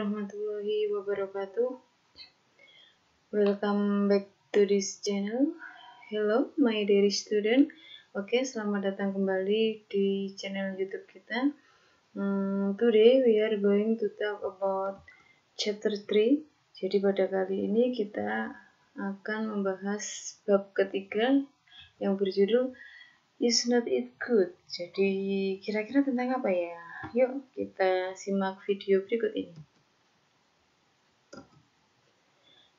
warahmatullahi wabarakatuh. Welcome back to this channel. Hello my dear student. Oke, selamat datang kembali di channel YouTube kita. Today we are going to talk about chapter 3. Jadi pada kali ini kita akan membahas bab ketiga yang berjudul Is Not It Good? Jadi kira-kira tentang apa ya? Yuk kita simak video berikut ini.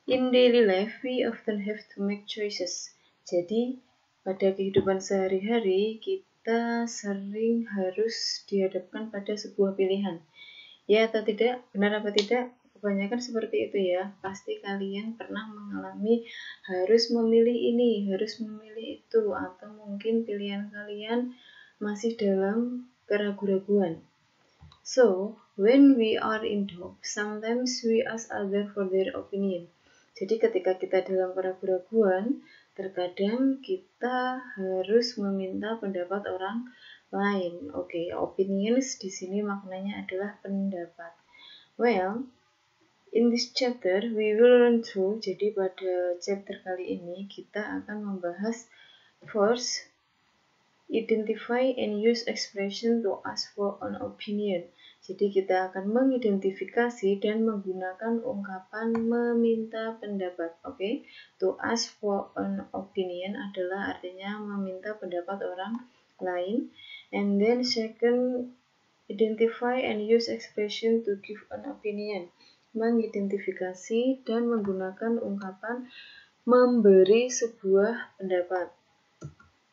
In daily life, we often have to make choices. Jadi, pada kehidupan sehari-hari, kita sering harus dihadapkan pada sebuah pilihan. Ya atau tidak, benar apa tidak? Kebanyakan seperti itu ya. Pasti kalian pernah mengalami harus memilih ini, harus memilih itu, atau mungkin pilihan kalian masih dalam keraguan-raguan. So, when we are in doubt, sometimes we ask others for their opinion. Jadi ketika kita dalam keraguan-raguan, terkadang kita harus meminta pendapat orang lain. Oke, opinions di sini maknanya adalah pendapat. Well, in this chapter we will learn to. Jadi pada chapter kali ini kita akan membahas first, identify and use expression to ask for an opinion. Jadi kita akan mengidentifikasi dan menggunakan ungkapan meminta pendapat. Oke, to ask for an opinion adalah artinya meminta pendapat orang lain. And then second, identify and use expression to give an opinion. Mengidentifikasi dan menggunakan ungkapan memberi sebuah pendapat.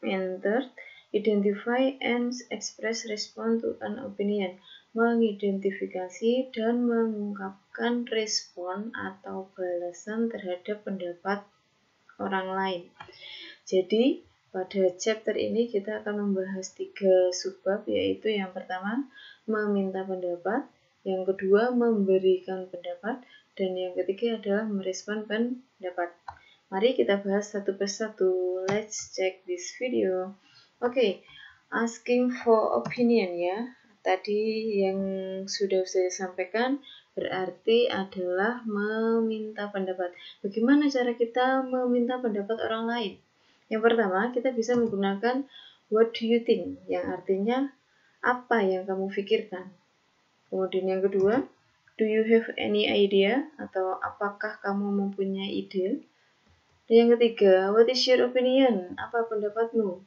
And third, identify and express response to an opinion. Mengidentifikasi dan mengungkapkan respon atau balasan terhadap pendapat orang lain. Jadi, pada chapter ini kita akan membahas 3 subbab, yaitu yang pertama, meminta pendapat, yang kedua, memberikan pendapat, dan yang ketiga adalah merespon pendapat. Mari kita bahas satu persatu. Let's check this video. Oke, asking for opinion ya. Tadi yang sudah saya sampaikan berarti adalah meminta pendapat. Bagaimana cara kita meminta pendapat orang lain? Yang pertama, kita bisa menggunakan what do you think, yang artinya apa yang kamu pikirkan. Kemudian yang kedua, do you have any idea, atau apakah kamu mempunyai ide. Dan yang ketiga, what is your opinion, apa pendapatmu.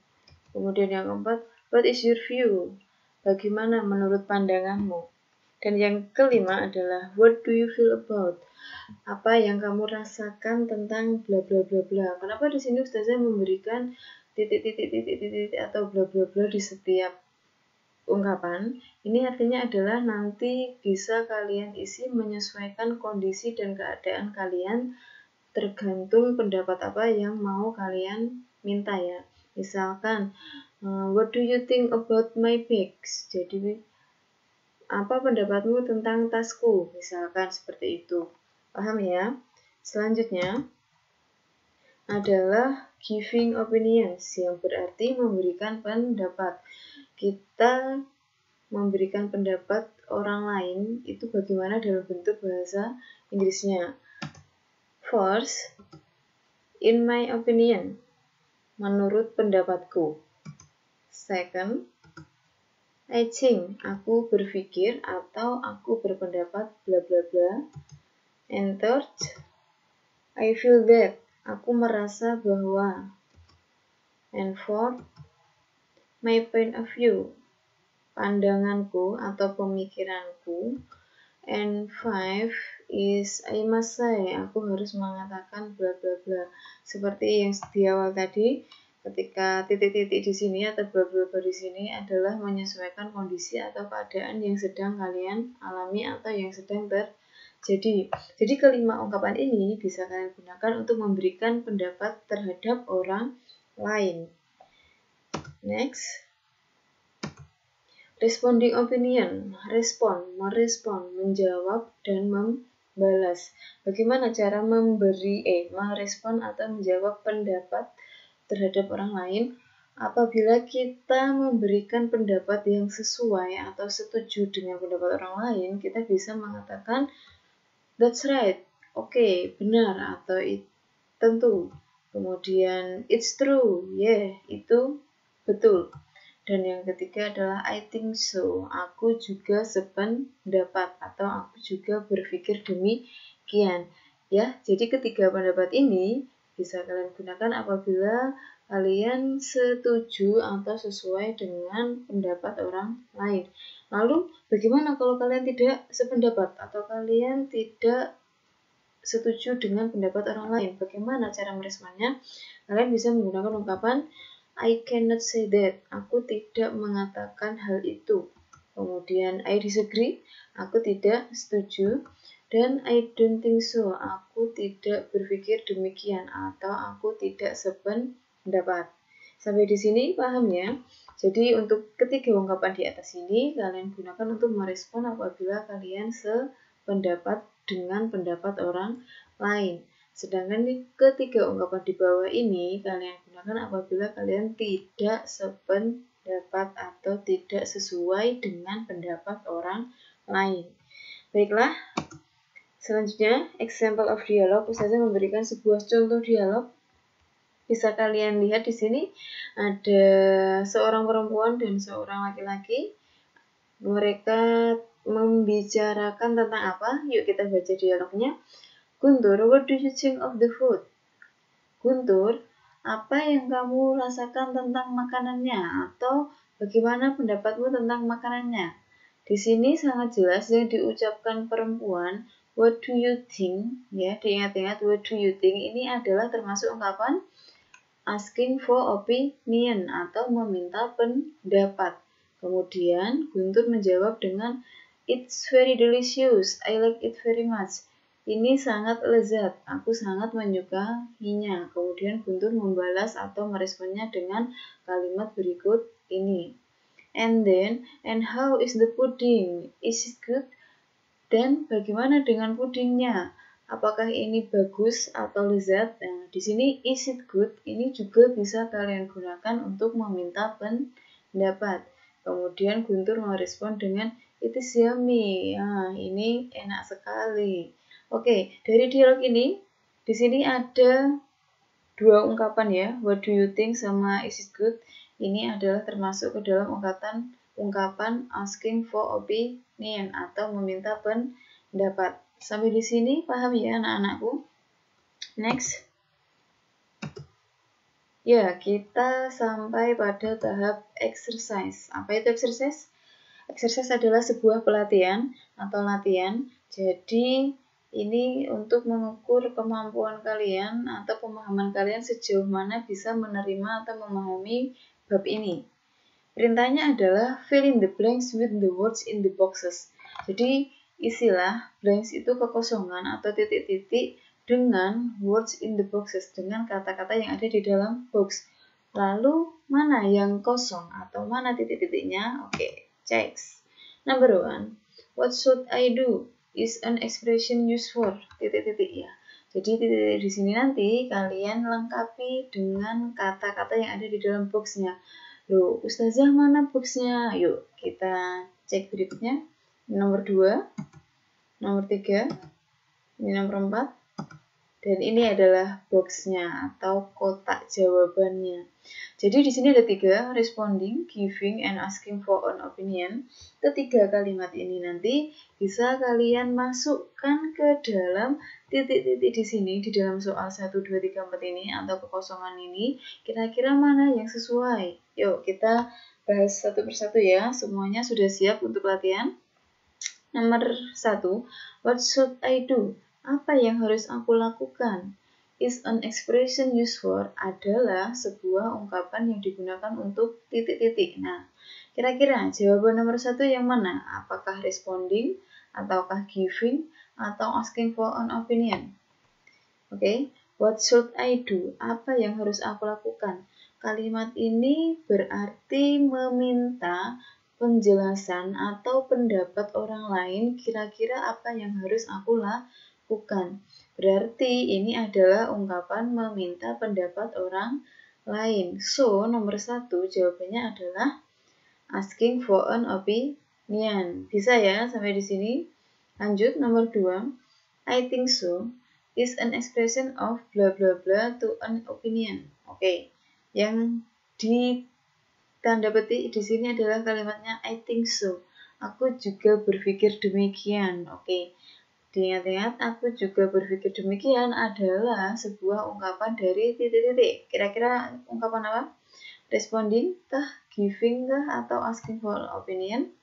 Kemudian yang keempat, what is your view, bagaimana menurut pandanganmu. Dan yang kelima adalah what do you feel about, apa yang kamu rasakan tentang bla bla bla bla. Kenapa di sini Ustazah memberikan titik atau bla bla bla di setiap ungkapan? Ini artinya adalah nanti bisa kalian isi menyesuaikan kondisi dan keadaan kalian, tergantung pendapat apa yang mau kalian minta ya. Misalkan, what do you think about my bags? Jadi, apa pendapatmu tentang tasku? Misalkan seperti itu. Paham ya? Selanjutnya adalah giving opinions, yang berarti memberikan pendapat. Kita memberikan pendapat orang lain itu bagaimana dalam bentuk bahasa Inggrisnya. First, in my opinion, menurut pendapatku. Second, I think, aku berpikir atau aku berpendapat bla bla bla. And third, I feel that, aku merasa bahwa. And fourth, my point of view, pandanganku atau pemikiranku. And five is I must say, aku harus mengatakan bla bla bla. Seperti yang di awal tadi, ketika titik-titik di sini atau bla bla bla di sini adalah menyesuaikan kondisi atau keadaan yang sedang kalian alami atau yang sedang terjadi. Jadi kelima ungkapan ini bisa kalian gunakan untuk memberikan pendapat terhadap orang lain. Next. Responding opinion, respon, merespon, menjawab, dan membalas. Bagaimana cara merespon atau menjawab pendapat terhadap orang lain? Apabila kita memberikan pendapat yang sesuai atau setuju dengan pendapat orang lain, kita bisa mengatakan That's right. Oke, benar atau tentu. Kemudian it's true. Itu betul. Dan yang ketiga adalah I think so. Aku juga sependapat atau aku juga berpikir demikian. Ya, jadi ketiga pendapat ini bisa kalian gunakan apabila kalian setuju atau sesuai dengan pendapat orang lain. Lalu, bagaimana kalau kalian tidak sependapat atau kalian tidak setuju dengan pendapat orang lain? Bagaimana cara meresponnya? Kalian bisa menggunakan ungkapan I cannot say that. Aku tidak mengatakan hal itu. Kemudian I disagree. Aku tidak setuju. Dan I don't think so. Aku tidak berpikir demikian atau aku tidak sependapat. Sampai di sini paham ya? Jadi untuk ketiga ungkapan di atas ini kalian gunakan untuk merespon apabila kalian sependapat dengan pendapat orang lain. Sedangkan ketiga ungkapan di bawah ini kalian gunakan apabila kalian tidak sependapat atau tidak sesuai dengan pendapat orang lain. Baiklah, selanjutnya example of dialog. Ustazah memberikan sebuah contoh dialog. Bisa kalian lihat di sini ada seorang perempuan dan seorang laki-laki. Mereka membicarakan tentang apa? Yuk kita baca dialognya. Guntur, what do you think of the food? Guntur, apa yang kamu rasakan tentang makanannya? Atau bagaimana pendapatmu tentang makanannya? Di sini sangat jelas yang diucapkan perempuan, what do you think? Ya, diingat-ingat what do you think ini adalah termasuk ungkapan asking for opinion atau meminta pendapat. Kemudian Guntur menjawab dengan it's very delicious, I like it very much. Ini sangat lezat, aku sangat menyukainya. Kemudian Guntur membalas atau meresponnya dengan kalimat berikut ini. And then, and how is the pudding? Is it good? Dan bagaimana dengan pudingnya? Apakah ini bagus atau lezat? Nah, di sini is it good? Ini juga bisa kalian gunakan untuk meminta pendapat. Kemudian Guntur merespon dengan it is yummy. Nah, ini enak sekali. Oke, dari dialog ini, di sini ada dua ungkapan ya, what do you think sama is it good. Ini adalah termasuk ke dalam ungkapan asking for opinion atau meminta pendapat. Sampai di sini paham ya anak-anakku? Next. Ya, kita sampai pada tahap exercise. Apa itu exercise? Exercise adalah sebuah pelatihan atau latihan. Jadi ini untuk mengukur kemampuan kalian atau pemahaman kalian sejauh mana bisa menerima atau memahami bab ini. Perintahnya adalah fill in the blanks with the words in the boxes. Jadi isilah blanks itu kekosongan atau titik-titik dengan words in the boxes, dengan kata-kata yang ada di dalam box. Lalu mana yang kosong atau mana titik-titiknya? Oke, checks. Number 1, what should I do? Is an expression used for titik-titik ya. Jadi titik-titik di sini nanti kalian lengkapi dengan kata-kata yang ada di dalam boxnya. Loh, Ustazah mana boxnya? Yuk kita cek berikutnya. Nomor 2, nomor 3, ini nomor 4. Dan ini adalah boxnya atau kotak jawabannya. Jadi di sini ada 3, responding, giving, and asking for an opinion. Ketiga kalimat ini nanti bisa kalian masukkan ke dalam titik-titik di sini, di dalam soal 1, 2, 3, 4 ini atau kekosongan ini. Kira-kira mana yang sesuai? Yuk kita bahas satu persatu ya. Semuanya sudah siap untuk latihan? Nomor 1, what should I do? Apa yang harus aku lakukan? Is an expression used for adalah sebuah ungkapan yang digunakan untuk titik-titik. Nah, kira-kira jawaban nomor 1 yang mana? Apakah responding, ataukah giving, atau asking for an opinion? Oke, what should I do? Apa yang harus aku lakukan? Kalimat ini berarti meminta penjelasan atau pendapat orang lain kira-kira apa yang harus aku lakukan. Berarti ini adalah ungkapan meminta pendapat orang lain. So, nomor 1 jawabannya adalah asking for an opinion. Bisa ya sampai di sini? Lanjut nomor 2. I think so is an expression of blah blah blah to an opinion. Oke. Yang ditanda petik di sini adalah kalimatnya I think so. Aku juga berpikir demikian. Oke. Diingat-ingat, aku juga berpikir demikian adalah sebuah ungkapan dari titik-titik. Kira-kira ungkapan apa? Responding kah, giving kah, atau asking for opinion?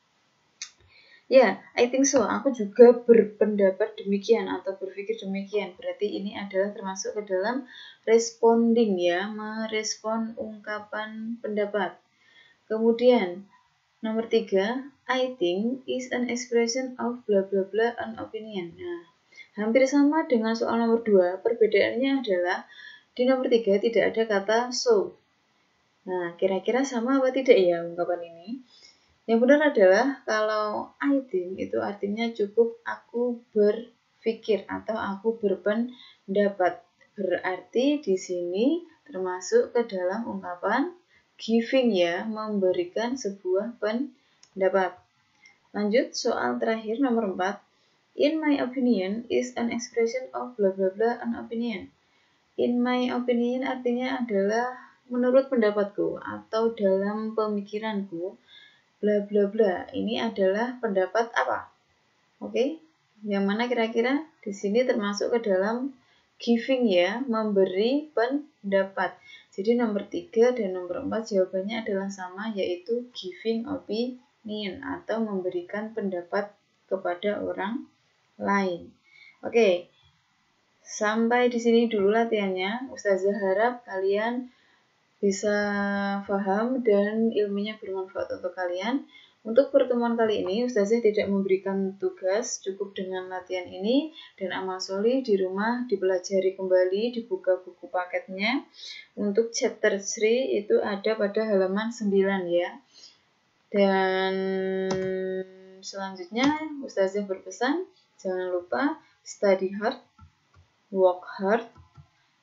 Ya, I think so. Aku juga berpendapat demikian atau berpikir demikian. Berarti ini adalah termasuk ke dalam responding ya, merespon ungkapan pendapat. Kemudian, nomor 3, I think is an expression of blah blah blah an opinion. Nah, hampir sama dengan soal nomor 2, perbedaannya adalah di nomor 3 tidak ada kata so. Nah, kira-kira sama apa tidak ya ungkapan ini? Yang benar adalah kalau I think itu artinya cukup aku berpikir atau aku berpendapat. Berarti di sini termasuk ke dalam ungkapan giving ya, memberikan sebuah pendapat. Lanjut soal terakhir nomor 4. In my opinion is an expression of blah blah blah an opinion. In my opinion artinya adalah menurut pendapatku atau dalam pemikiranku. Bla bla bla. Ini adalah pendapat apa? Oke. Yang mana kira-kira di sini termasuk ke dalam giving ya, memberi pendapat. Jadi nomor 3 dan nomor 4 jawabannya adalah sama, yaitu giving opinion atau memberikan pendapat kepada orang lain. Oke. Sampai di sini dulu latihannya. Ustazah harap kalian bisa paham dan ilmunya bermanfaat untuk kalian. Untuk pertemuan kali ini, Ustazah tidak memberikan tugas, cukup dengan latihan ini dan amal solih di rumah dipelajari kembali, dibuka buku paketnya. Untuk chapter 3 itu ada pada halaman 9 ya. Dan selanjutnya Ustazah berpesan, jangan lupa study hard, work hard,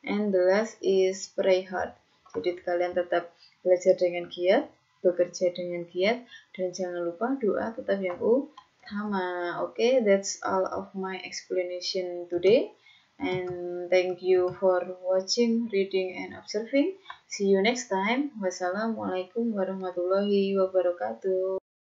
and the last is pray hard. Jadi kalian tetap belajar dengan giat, bekerja dengan giat, dan jangan lupa doa tetap yang utama. Oke, that's all of my explanation today. And thank you for watching, reading, and observing. See you next time. Wassalamualaikum warahmatullahi wabarakatuh.